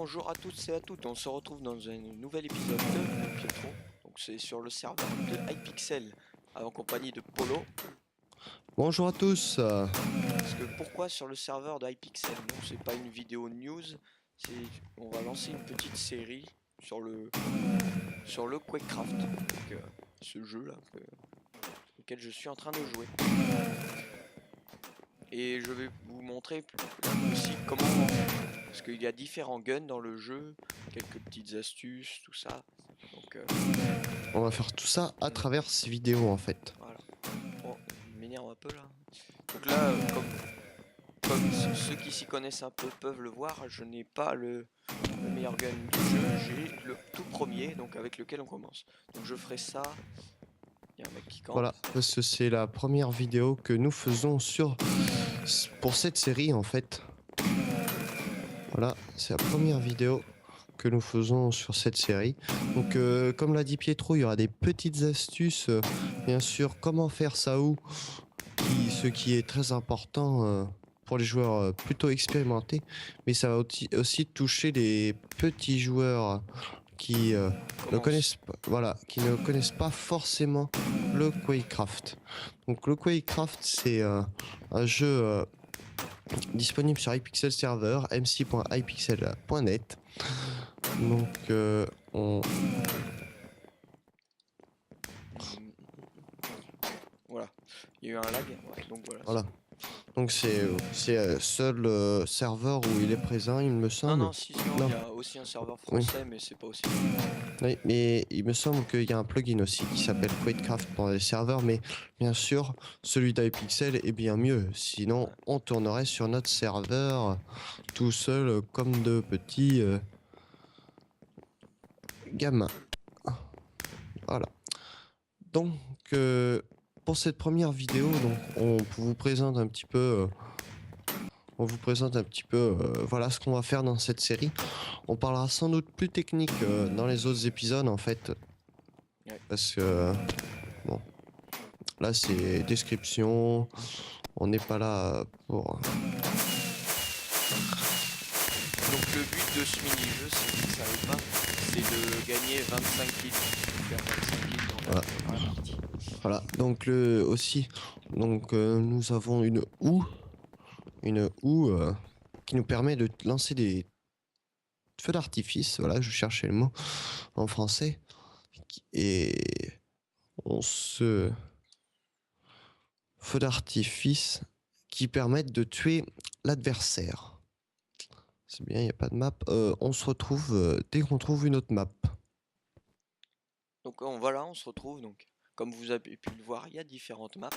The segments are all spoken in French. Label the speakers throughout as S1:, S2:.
S1: Bonjour à tous et à toutes, on se retrouve dans un nouvel épisode de Pietro. Donc c'est sur le serveur de Hypixel, en compagnie de Polo.
S2: Bonjour à tous.
S1: Parce que pourquoi sur le serveur de Hypixel? Non, c'est pas une vidéo news, c'est on va lancer une petite série sur le Quakecraft, donc ce jeu là auquel je suis en train de jouer. Et je vais vous montrer aussi comment, parce qu'il y a différents guns dans le jeu, quelques petites astuces, tout ça. Donc
S2: On va faire tout ça à travers ces vidéos en fait.
S1: voilà. Bon, il m'énerve un peu là. Donc là, comme ceux qui s'y connaissent un peu peuvent le voir, je n'ai pas le meilleur gun du jeu, j'ai le tout premier, donc avec lequel on commence. Donc je ferai ça. Il y a un mec qui campe.
S2: Voilà, parce que c'est la première vidéo que nous faisons pour cette série en fait. Voilà, c'est la première vidéo que nous faisons sur cette série. Donc comme l'a dit Pietro, il y aura des petites astuces, bien sûr, comment faire ça où, ce qui est très important pour les joueurs plutôt expérimentés, mais ça va aussi toucher les petits joueurs qui ne connaissent pas, voilà, qui ne connaissent pas forcément le Quakecraft. Donc le Quakecraft, c'est un jeu disponible sur iPixel Server, mc.ipixel.net. Donc
S1: Voilà, il y a eu un lag, ouais, donc voilà.
S2: voilà. Donc c'est seul serveur où il est présent, il me semble.
S1: Non, sinon il y a aussi un serveur français, mais c'est pas aussi.
S2: Oui, mais il me semble qu'il y a un plugin aussi qui s'appelle Quakecraft pour les serveurs, mais bien sûr, celui d'iPixel est bien mieux. Sinon, on tournerait sur notre serveur tout seul comme de petits gamins. Voilà. Donc, pour cette première vidéo, donc, on vous présente un petit peu. Voilà ce qu'on va faire dans cette série. On parlera sans doute plus technique dans les autres épisodes en fait.
S1: Ouais.
S2: Parce que bon, là c'est description. On n'est pas là pour.
S1: Donc le but de ce mini-jeu, si vous ne savez pas, c'est de gagner 25 kills. Faire 25 kills dans la partie.
S2: Voilà. Donc nous avons une houe qui nous permet de lancer des feux d'artifice. Voilà, je cherchais le mot en français. Et on se feux d'artifice qui permettent de tuer l'adversaire. C'est bien, il n'y a pas de map. On se retrouve dès qu'on trouve une autre map.
S1: Donc voilà, on se retrouve. Donc, comme vous avez pu le voir, il y a différentes maps.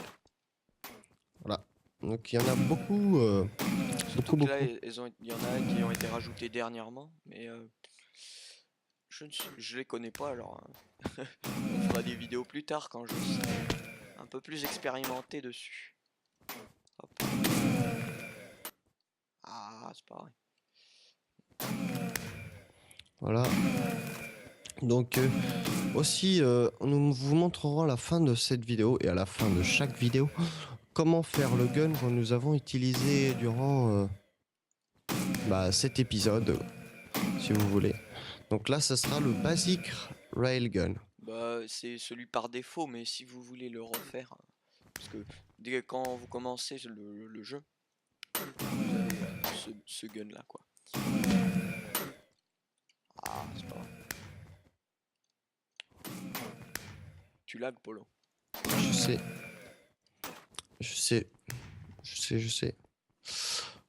S2: Voilà. Donc il y en a beaucoup.
S1: Surtout que là, il y en a qui ont été rajoutées dernièrement, mais je les connais pas. Alors, on fera des vidéos plus tard quand je serai un peu plus expérimenté dessus. Hop. Ah, c'est pareil.
S2: Voilà. Donc aussi, nous vous montrerons à la fin de cette vidéo et à la fin de chaque vidéo comment faire le gun que nous avons utilisé durant cet épisode, si vous voulez. Donc là, ce sera le Basic Railgun.
S1: Bah, c'est celui par défaut, mais si vous voulez le refaire, parce que quand vous commencez le jeu, vous avez ce gun là, quoi. Ah, c'est pas vrai. Tu lag, Polo.
S2: Je sais. Je sais. Je sais, je sais.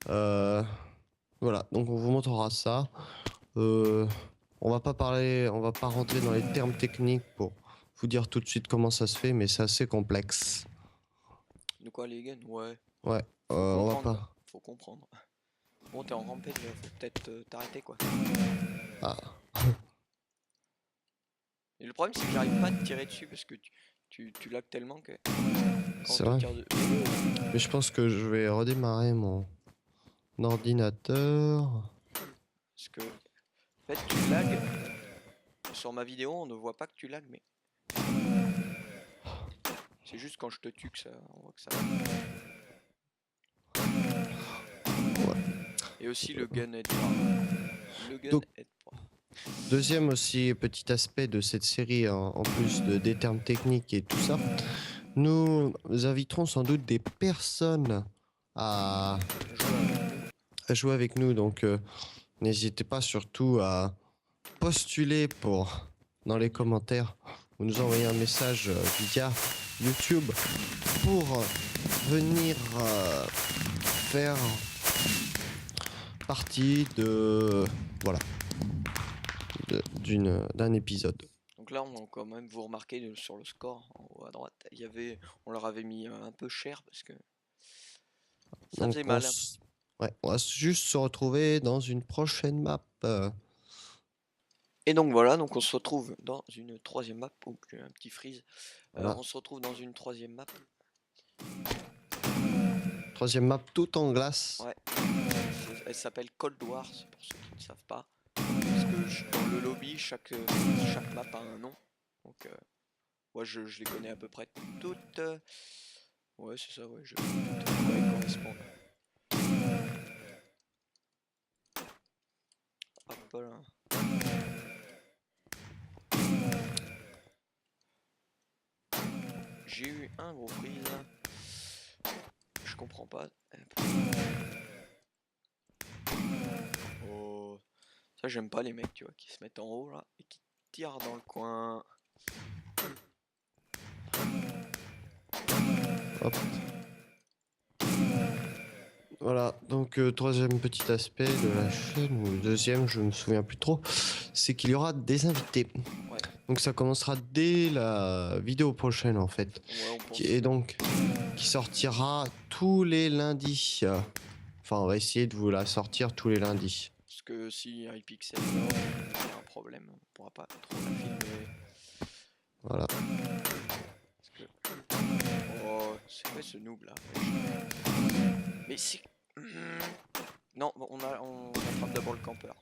S2: Voilà, donc on vous montrera ça. On va pas rentrer dans les termes techniques pour vous dire tout de suite comment ça se fait, mais c'est assez complexe.
S1: De quoi les guns? Ouais.
S2: Ouais,
S1: Faut
S2: on va
S1: comprendre,
S2: pas.
S1: faut comprendre. Bon, t'es en rampage, faut peut-être t'arrêter, quoi.
S2: Ah,
S1: Et le problème, c'est que j'arrive pas à te tirer dessus parce que tu lag tellement que quand
S2: c'est
S1: on te
S2: vrai.
S1: tire de...
S2: Mais je pense que je vais redémarrer mon ordinateur.
S1: Parce que, en fait, tu lag. Sur ma vidéo, on ne voit pas que tu lag, mais... C'est juste quand je te tue que ça, on voit que ça...
S2: Ouais.
S1: Et aussi le gun est dur. Le gun
S2: Donc,
S1: aide pas.
S2: deuxième aussi petit aspect de cette série, en plus des termes techniques et tout ça, nous inviterons sans doute des personnes à, à jouer avec nous. Donc, n'hésitez pas surtout à postuler dans les commentaires ou nous envoyer un message via YouTube pour venir faire partie voilà, d'un épisode.
S1: Donc là, on quand même, vous remarquez sur le score en haut à droite, on leur avait mis un peu cher parce que ça
S2: Donc
S1: faisait mal.
S2: ouais, on va juste se retrouver dans une prochaine map.
S1: Et donc voilà, donc on se retrouve dans une troisième map. Donc un petit freeze.
S2: Voilà.
S1: On se retrouve dans une troisième map.
S2: Troisième map tout en glace.
S1: Ouais. Elle s'appelle Cold War, c'est pour ceux qui ne savent pas. Parce que dans le lobby, chaque map a un nom. Donc moi je les connais à peu près toutes. Ouais, c'est ça, ouais, toutes à quoi elles correspondent. Hop là. J'ai eu un gros freeze. Je comprends pas. Oh. Ça j'aime pas les mecs, tu vois, qui se mettent en haut là et qui tirent dans le coin.
S2: Hop. Voilà, donc troisième petit aspect de la chaîne, ou deuxième, je me souviens plus trop, c'est qu'il y aura des invités.
S1: Ouais.
S2: Donc ça commencera dès la vidéo prochaine en fait.
S1: Ouais, on pense.
S2: Qui sortira tous les lundis. Enfin, on va essayer de vous la sortir tous les lundis.
S1: Parce que si iPixel il y a un problème, on pourra pas trop la filmer.
S2: Voilà.
S1: Parce que... Oh, c'est quoi ce noob là? Mais c'est... Non, on attrape d'abord le campeur.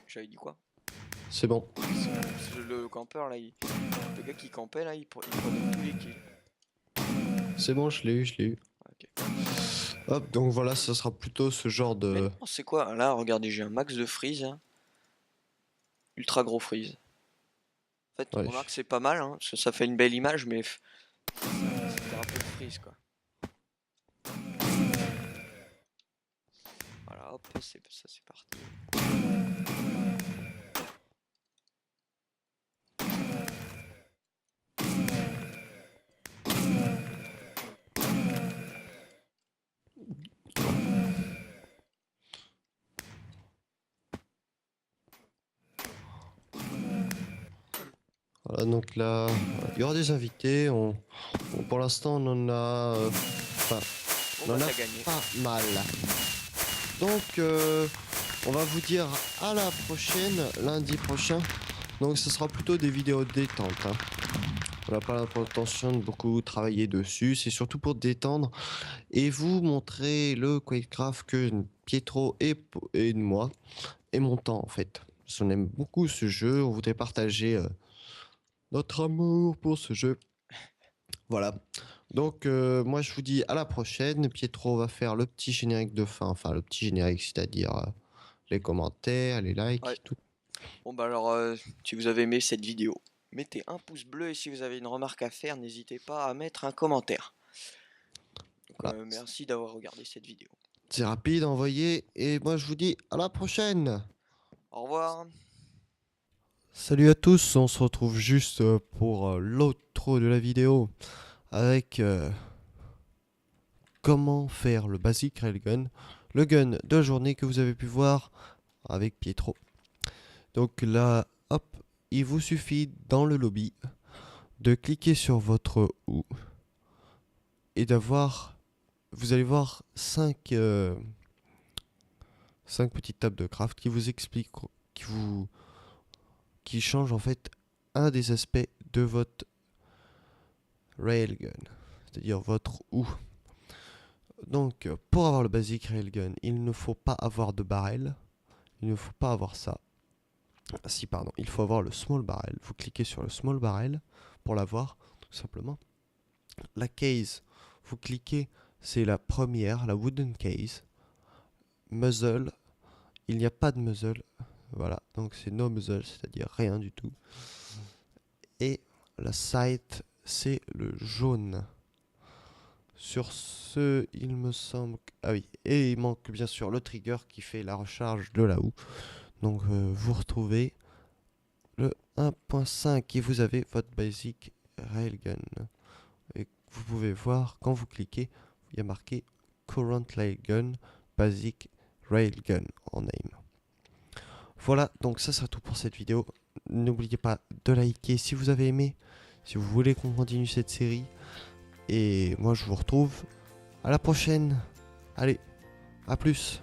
S1: J'avais dit quoi?
S2: C'est bon.
S1: Le campeur là, le gars qui campait là, il prenait tous les kills.
S2: C'est bon, je l'ai eu.
S1: Ok.
S2: Hop, donc voilà, ce sera plutôt ce genre de...
S1: Mais non, c'est quoi? Là, regardez, j'ai un max de freeze. Hein. Ultra gros freeze. En fait,
S2: Ouais.
S1: on remarque que c'est pas mal, hein, parce que ça fait une belle image, mais c'était un peu de freeze quoi. Voilà, hop, ça c'est parti.
S2: Voilà, donc là, il y aura des invités. Pour l'instant, on en a... Enfin,
S1: Bon,
S2: on en
S1: bah,
S2: a
S1: t'as gagné.
S2: pas mal. Donc, on va vous dire à la prochaine, lundi prochain. Donc, ce sera plutôt des vidéos détente. Hein. On n'a pas l'intention de beaucoup travailler dessus. C'est surtout pour détendre et vous montrer le Quakecraft que Pietro et moi et mon temps en fait. Parce qu'on aime beaucoup ce jeu. On voudrait partager notre amour pour ce jeu. Voilà. Donc, moi, je vous dis à la prochaine. Pietro va faire le petit générique de fin. Enfin, le petit générique, c'est-à-dire les commentaires, les likes,
S1: Ouais.
S2: tout.
S1: Bon, bah alors, si vous avez aimé cette vidéo, mettez un pouce bleu et si vous avez une remarque à faire, n'hésitez pas à mettre un commentaire. Donc,
S2: Voilà.
S1: merci d'avoir regardé cette vidéo.
S2: C'est rapide, envoyé. Et moi, je vous dis à la prochaine.
S1: Au revoir.
S2: Salut à tous, on se retrouve juste pour l'outro de la vidéo avec comment faire le basic railgun, le gun de journée que vous avez pu voir avec Pietro. Donc là, hop, il vous suffit dans le lobby de cliquer sur votre OU et d'avoir, vous allez voir 5 petites tables de craft qui vous expliquent, qui changent en fait un des aspects de votre railgun, c'est-à-dire votre OU. Donc, pour avoir le basic railgun, il ne faut pas avoir de barrel. Il ne faut pas avoir ça. Si, pardon, il faut avoir le small barrel. Vous cliquez sur le small barrel pour l'avoir, tout simplement. La case, vous cliquez, c'est la première, la wooden case. Muzzle, il n'y a pas de muzzle. Voilà, donc c'est no muzzle, c'est-à-dire rien du tout. Et la sight, c'est le jaune. Sur ce, il me semble... Ah oui, et il manque bien sûr le trigger qui fait la recharge de la houe. Donc vous retrouvez le 1.5 et vous avez votre basic railgun. Et vous pouvez voir, quand vous cliquez, il y a marqué Current Railgun Basic Railgun en aim. Voilà, donc ça sera tout pour cette vidéo. N'oubliez pas de liker si vous avez aimé, si vous voulez qu'on continue cette série. Et moi je vous retrouve à la prochaine. Allez, à plus.